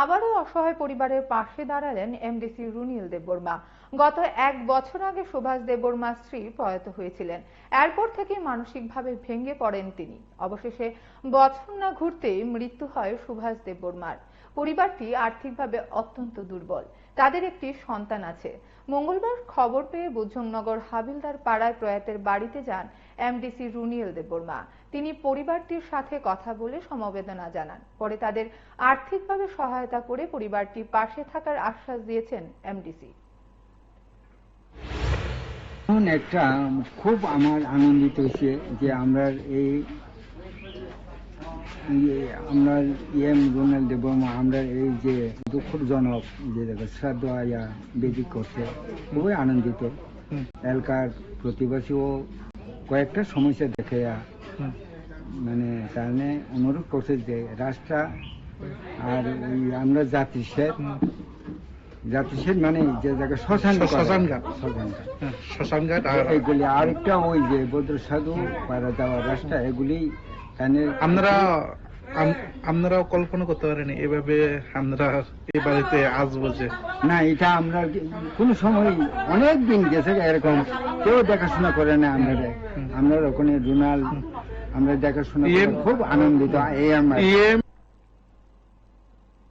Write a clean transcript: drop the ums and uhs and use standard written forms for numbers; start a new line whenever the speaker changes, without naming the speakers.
আবারও অসহায় পরিবারের পাশে দাঁড়ালেন এমডিসি রুনিল দেববর্মা। গত 1 বছর আগে সুভাষ দেববর্মার স্ত্রী প্রয়াত হয়েছিলেন। এরপর থেকে মানসিকভাবে ভেঙে পড়েন তিনি। অবশেষে বছর না ঘুরতেই মৃত্যু হয় সুভাষ দেববর্মার। পরিবারটি আর্থিকভাবে অত্যন্ত দুর্বল। তাদের একটি সন্তান আছে। মঙ্গলবার খবর পেয়ে বুঝংনগর হাবিলদার পাড়ায় প্রয়াতের বাড়িতে যান এমডিসি রুনিল দেববর্মা। তিনি পরিবারটির সাথে কথা বলে সমবেদনা জানান। পরে তাদের আর্থিকভাবে সহায়তা করে পরিবারটির পাশে থাকার আশ্বাস দিয়েছেন এমডিসি।
এখন একটা খুব আমার আনন্দিত হয়েছে যে আমরা আমরা রুনিল দেববর্মা আমরা এই যে দুঃখজনক যে শ্রাদ্ধ আয়া বেদি করছে খুবই আনন্দিত। এলাকার প্রতিবাসীও কয়েকটা সমস্যা দেখে মানে কারণে অনুরোধ করছে যে রাস্তা আর ওই আমরা জাতিসেদ মানে যে জায়গায় শ্মশানঘাট এগুলি আরেকটা ওই যে বদ্র সাধু পাড়া যাওয়ার রাস্তা এগুলি
আপনারাও কল্পনা করতে পারেন এভাবে আমরা এই বাড়িতে আসবো যে
না, এটা আমরা কোন সময় অনেক দিন গেছে এরকম কেউ দেখাশোনা করে না। আমরা ওখানে রুনাল আমরা দেখাশোনা খুব আনন্দিত।